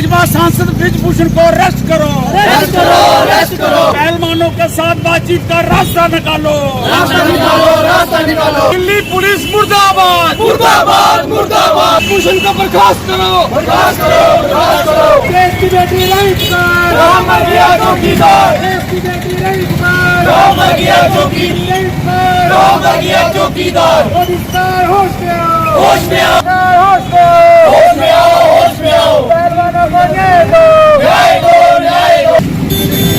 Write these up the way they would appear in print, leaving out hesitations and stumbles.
भाजपा सांसद ब्रिजभूषण को अरेस्ट करो, अरेस्ट करो, अरेस्ट करो। पहलवानों के साथ बातचीत का रास्ता निकालो, रास्ता निकालो, रास्ता निकालो। दिल्ली पुलिस मुर्दाबाद, मुर्दाबाद, मुर्दाबाद। ब्रिजभूषण को बर्खास्त करो, बर्खास्त करो, बर्खास्त करो। देश की बेटी रहित कर, राम मर गया चौकीदार, देश की बेटी रहित कर, राम मर गया चौकी, रहित कर, राम मर गया चौकीदार। मोदी सरकार होश में आओ, होश में आओ, होश में आओ, होश में आओ, होश में आओ। पहलवानों को न्याय दो, न्याय दो, न्याय दो।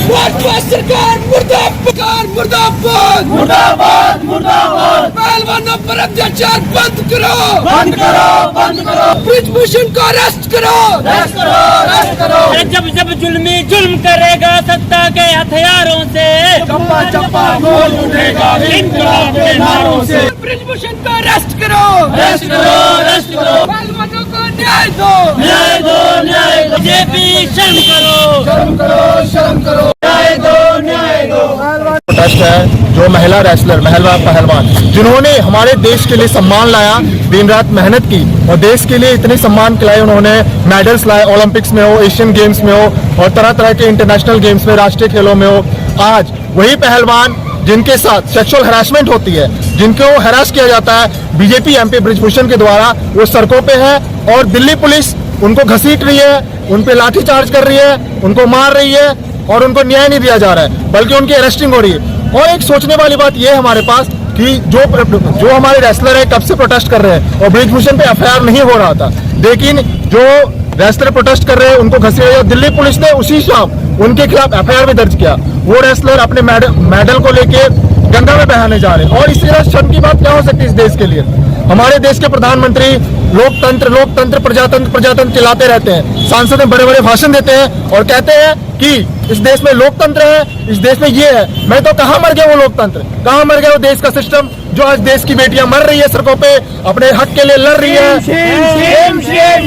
भाजपा सरकार मुर्दाबाद, मुर्दाबाद, मुर्दाबाद, मुर्दाबाद। पहलवानों पर अत्याचार बंद करो, बंद करो, बंद करो। ब्रिजभूषण को अरेस्ट करो, अरेस्ट करो, अरेस्ट करो। जब जब जुल्मी जुल्म करेगा सत्ता के हथियारों से, चप्पा चप्पा बोल उठेगा इनकलाब के नारों से। ब्रिजभूषण को अरेस्ट करो, अरेस्ट करो, अरेस्ट करो। पहलवानों को न्याय दो, न्याय दो, न्याय दो। बीजेपी शर्म करो, शर्म करो, शर्म करो। न्याय दो, न्याय दो। प्रोटेस्ट है जो महिला रेसलर पहलवान जिन्होंने हमारे देश के लिए सम्मान लाया, दिन रात मेहनत की और देश के लिए इतने सम्मान खिलाए, उन्होंने मेडल्स लाए, ओलंपिक्स में हो, एशियन गेम्स में हो और तरह तरह के इंटरनेशनल गेम्स में, राष्ट्रीय खेलों में हो। आज वही पहलवान जिनके साथ सेक्सुअल हैरेसमेंट होती है, जिनको हैरास किया जाता है बीजेपी एमपी ब्रिजभूषण के द्वारा, वो सड़कों पे है और दिल्ली पुलिस उनको घसीट रही है, उन पे लाठीचार्ज कर रही है, उनको मार रही है और उनको न्याय नहीं दिया जा रहा है, बल्कि उनकी अरेस्टिंग हो रही है। और एक सोचने वाली बात यह है हमारे पास कि जो हमारे रेसलर है कब से प्रोटेस्ट कर रहे हैं और ब्रिजभूषण पे एफआईआर नहीं हो रहा था, लेकिन जो रेसलर प्रोटेस्ट कर रहे हैं उनको घसीट रही है। दिल्ली पुलिस ने उसी शाम उनके खिलाफ एफआईआर भी दर्ज किया। वो रेसलर अपने मेडल को लेके गंगा में बहाने जा रहे हैं। और इससे शर्म की बात क्या हो सकती है इस देश के लिए? हमारे देश के प्रधानमंत्री लोकतंत्र लोकतंत्र प्रजातंत्र प्रजातंत्र चिल्लाते रहते हैं, सांसद में बड़े बड़े भाषण देते हैं और कहते हैं कि इस देश में लोकतंत्र है, इस देश में ये है। मैं तो कहाँ मर गया वो लोकतंत्र, कहाँ मर गया वो देश का सिस्टम जो आज देश की बेटियां मर रही है, सड़कों पे अपने हक के लिए लड़ रही है।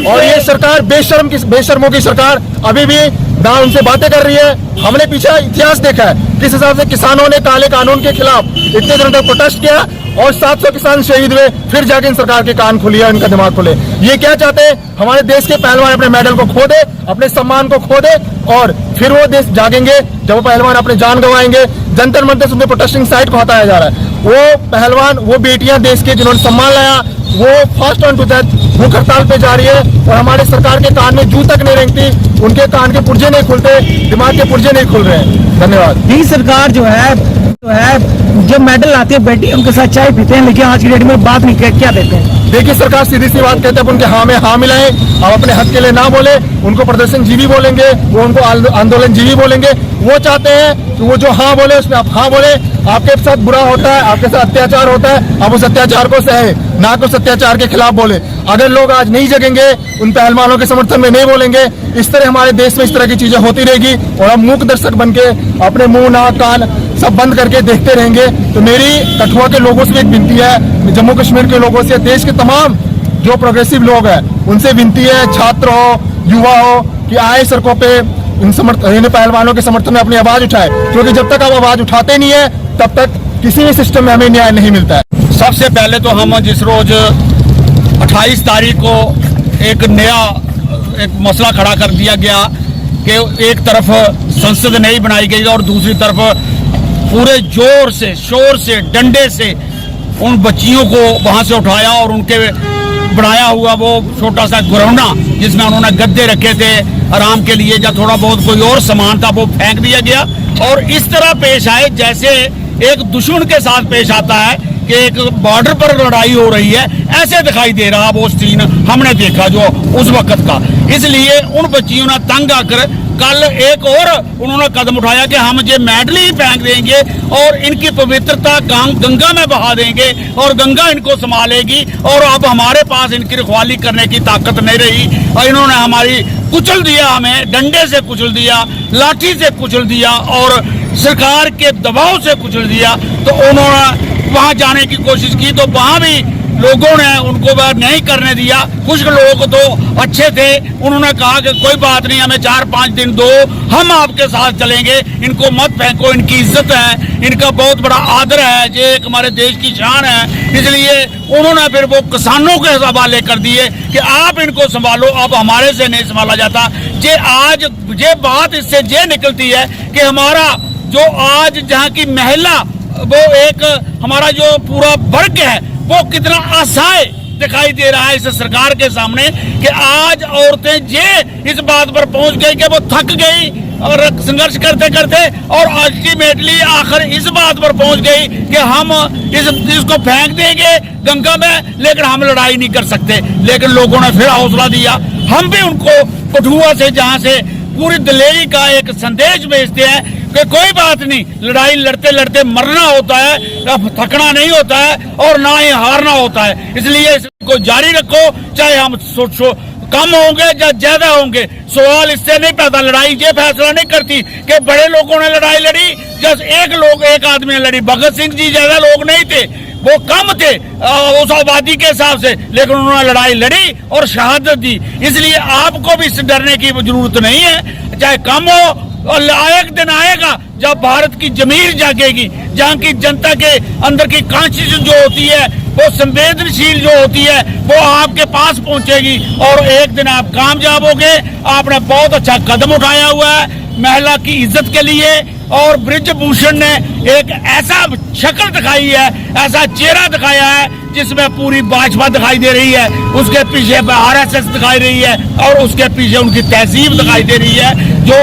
और ये सरकार बेशर्मों की सरकार अभी भी ना उनसे बातें कर रही है। हमने पीछे इतिहास देखा है किस हिसाब से किसानों ने काले कानून के खिलाफ इतने दिनों तक प्रोटेस्ट किया और 700 किसान शहीद हुए, फिर जाके इन सरकार के कान खुली है, इनका दिमाग खुले। ये क्या चाहते हैं? हमारे देश के पहलवान अपने मेडल को खो दे, अपने सम्मान को खो दे और फिर वो देश जागेंगे जब वो पहलवान अपने जान गंवाएंगे। जंतर मंतर से उनके प्रोटेस्टिंग साइट को हटाया जा रहा है। वो पहलवान, वो बेटियां देश के जिन्होंने सम्मान लाया, वो फर्स्ट ऑन टू डेथ भूख हड़ताल पे जा रही है और हमारे सरकार के कान में जू तक नहीं रेंगती, उनके कान के पुर्जे नहीं खुलते, दिमाग के पुर्जे नहीं खुल रहे हैं। धन्यवाद। ये सरकार जो है जब मेडल आती है बेटी उनके साथ चाय पीते हैं, लेकिन आज की डेट में बात नहीं क्या देते हैं। देखिए सरकार सीधी सी बात कहते हैं, उनके हाँ में हाँ मिलाएं, आप अपने हक के लिए ना बोले, उनको प्रदर्शन जीवी बोलेंगे, वो उनको आंदोलन जीवी बोलेंगे। वो चाहते हैं कि वो जो हाँ बोले उसमें आप हाँ बोले। आपके साथ बुरा होता है, आपके साथ अत्याचार होता है, आप उस अत्याचार को सहे, ना कि उस अत्याचार के खिलाफ बोले। अगर लोग आज नहीं जगेंगे, उन पहलवानों के समर्थन में नहीं बोलेंगे, इस तरह हमारे देश में इस तरह की चीजें होती रहेगी और हम मूक दर्शक बन के अपने मुंह नाक कान सब बंद करके देखते रहेंगे। तो मेरी कठुआ के लोगों से एक विनती है, जम्मू कश्मीर के लोगों से, देश के तमाम जो प्रोग्रेसिव लोग हैं उनसे विनती है, छात्र हो, युवा हो, कि आए सड़कों पे इन पहलवानों के समर्थन में अपनी आवाज उठाए, क्योंकि जब तक आप आवाज उठाते नहीं है तब तक किसी भी सिस्टम में हमें न्याय नहीं मिलता है। सबसे पहले तो हम जिस रोज 28 तारीख को एक नया मसला खड़ा कर दिया गया कि एक तरफ संसद नहीं बनाई गई और दूसरी तरफ पूरे जोर से, शोर से, डंडे से उन बच्चियों को वहां से उठाया और उनके बनाया हुआ वो छोटा सा घरौना जिसमें उन्होंने गद्दे रखे थे आराम के लिए या थोड़ा बहुत कोई और सामान था, वो फेंक दिया गया। और इस तरह पेश आए जैसे एक दुश्मन के साथ पेश आता है कि एक बॉर्डर पर लड़ाई हो रही है, ऐसे दिखाई दे रहा वो सीन हमने देखा जो उस वक्त का। इसलिए उन बच्चियों ने तंग आकर कल एक और उन्होंने कदम उठाया कि हम ये मेडल ही फेंक देंगे और इनकी पवित्रता गंगा में बहा देंगे और गंगा इनको संभालेगी और अब हमारे पास इनकी रखवाली करने की ताकत नहीं रही। और इन्होंने हमारी कुचल दिया, हमें डंडे से कुचल दिया, लाठी से कुचल दिया और सरकार के दबाव से कुचल दिया। तो उन्होंने वहां जाने की कोशिश की तो वहां भी लोगों ने उनको वह नहीं करने दिया। कुछ लोग तो अच्छे थे, उन्होंने कहा कि कोई बात नहीं, हमें 4-5 दिन दो, हम आपके साथ चलेंगे, इनको मत फेंको, इनकी इज्जत है, इनका बहुत बड़ा आदर है, ये एक हमारे देश की शान है। इसलिए उन्होंने फिर वो किसानों के हवाले कर दिए कि आप इनको संभालो, अब हमारे से नहीं संभाला जाता। ये आज ये बात इससे ये निकलती है कि हमारा जो आज जहाँ की महिला, वो एक हमारा जो पूरा वर्ग है वो कितना असहाय दिखाई दे रहा है इस सरकार के सामने कि आज औरतें ये इस बात पर पहुंच गई कि वो थक गई और संघर्ष करते करते और अल्टीमेटली आखिर इस बात पर पहुंच गई कि हम इसको फेंक देंगे गंगा में, लेकिन हम लड़ाई नहीं कर सकते। लेकिन लोगों ने फिर हौसला दिया। हम भी उनको कठुआ से, जहां से पूरी दिलेरी का एक संदेश भेजते हैं कि कोई बात नहीं, लड़ाई लड़ते लड़ते मरना होता है, थकना नहीं होता है और ना ही हारना होता है। इसलिए इसको जारी रखो, चाहे हम कम होंगे या ज्यादा होंगे। सवाल इससे नहीं पैदा, लड़ाई ये फैसला नहीं करती कि बड़े लोगों ने लड़ाई लड़ी, जब एक आदमी ने लड़ी। भगत सिंह जी ज्यादा लोग नहीं थे, वो कम थे उस आबादी के हिसाब से, लेकिन उन्होंने लड़ाई लड़ी और शहादत दी। इसलिए आपको भी इससे डरने की जरूरत नहीं है, चाहे कम हो। और एक दिन आएगा जब भारत की जमीर जागेगी, जहाँ की जनता के अंदर की कॉन्शियस जो होती है, वो संवेदनशील जो होती है, वो आपके पास पहुंचेगी और एक दिन आप कामयाब होगे। आपने बहुत अच्छा कदम उठाया हुआ है महिला की इज्जत के लिए, और ब्रिजभूषण ने एक ऐसा शक्ल दिखाई है, ऐसा चेहरा दिखाया है जिसमें पूरी भाजपा दिखाई दे रही है, उसके पीछे आरएसएस दिखाई रही है और उसके पीछे उनकी तहजीब दिखाई दे रही है, जो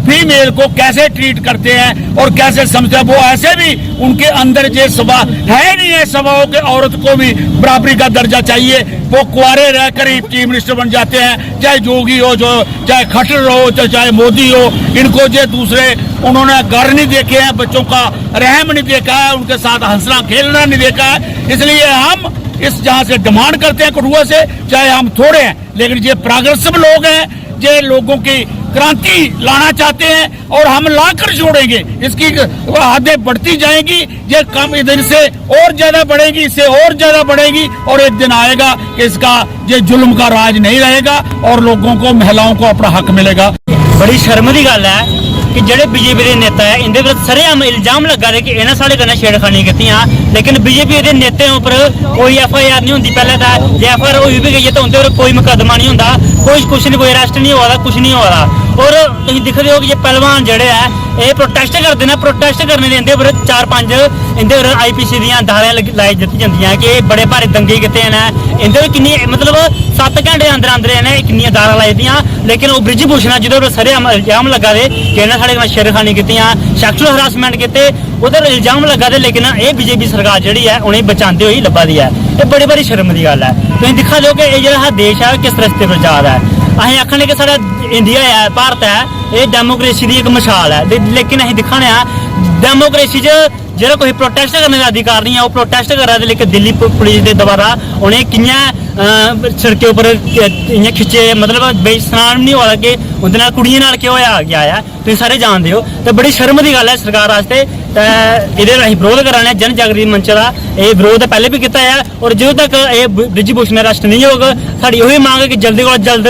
फीमेल को कैसे ट्रीट करते हैं और कैसे समझते हैं। वो ऐसे भी उनके अंदर ये स्वभाव है नहीं है स्वभाव के औरत को भी बराबरी का दर्जा चाहिए। वो कुआरे रहकर ही चीफ मिनिस्टर बन जाते हैं, चाहे जोगी हो, चाहे खट्टर हो, चाहे मोदी हो। इनको जो दूसरे उन्होंने घर नहीं देखे हैं, बच्चों का रहम नहीं देखा है, उनके साथ हंसना खेलना नहीं देखा है। इसलिए हम इस जहां से डिमांड करते हैं कठुआ से, चाहे हम थोड़े हैं लेकिन ये प्रोग्रेसिव लोग हैं, ये लोगों की क्रांति लाना चाहते हैं और हम लाकर छोड़ेंगे। इसकी हदें बढ़ती जाएंगी, ये कम इधर से और ज्यादा बढ़ेगी, इससे और ज्यादा बढ़ेगी और एक दिन आएगा कि इसका ये जुल्म का राज नहीं रहेगा और लोगों को, महिलाओं को अपना हक मिलेगा। बड़ी शर्म की गल है कि जेडे बीजेपी के नेता है, इनके विरुद्ध सरेआम इल्जाम लगा रहे कि इन्हें साढ़े कन्नै छेड़खानी की, लेकिन बीजेपी के नेताओं उपर कोई FIR नहीं होंगी। पहले तो जे FIR हुई भी गई है तो उनके ऊपर कोई मुकदमा नहीं होंदा, कुछ नहीं, कोई अरेस्ट नहीं हुआ, कुछ नहीं हो रहा। और तुम दिखते हो कि ये पहलवान जेडे है ये प्रोटेस्ट करते हैं, प्रोटेस्ट करने इनके उपर 4-5 इनके IPC दी धारा लाई दी जांदियां कि बड़े भारी दंगे कीते हैं। इनके किन्नी मतलब 7 घंटे अंदर अंदर इन्हें किन्नियां धारा लाई दियां, लेकिन वो ब्रिजभूषण जिहदे उपर सरेआम इल्जाम लगा दे कि इन्हें साढ़े कन्नै छेड़खानी की, सैक्सुअल हरासमेंट किए, उधर इल्जाम लगा दे। लेकिन ये बीजेपी सरकार जी है उन्हें बचाते हुए लब्भा दी है। ये बड़ी बड़ी शर्म की गल है। तुम दिखा दो कि ये जो देश है किस रस्ते पर जा रहा है। अं आखने कि साढ़ा इंडिया है, भारत है, ये डेमोक्रेसी की एक मिसाल है, लेकिन अं दिखाने डेमोक्रेसी जो कोई प्रोटेस्ट करने का अधिकार नहीं है, वो प्रोटेस्ट कर रहा है। लेकिन दिल्ली पुलिस के द्वारा उन्हें कियां सड़कें उपर इं खिच्चे, मतलब बेस्नान नहीं होया कि उन्हें कुड़ियों नाल क्यों होया गया है, तुम सारे जानते हो। तो बड़ी शर्म की गल है सरकार वास्ते। ये विरोध करा रहे जन जागृति मंच का, ये विरोध पहले भी किया है और जो तक ये ब्रिजभूषण अरेस्ट नहीं होगा, साड़ी वही मांग है कि जल्दी को जल्द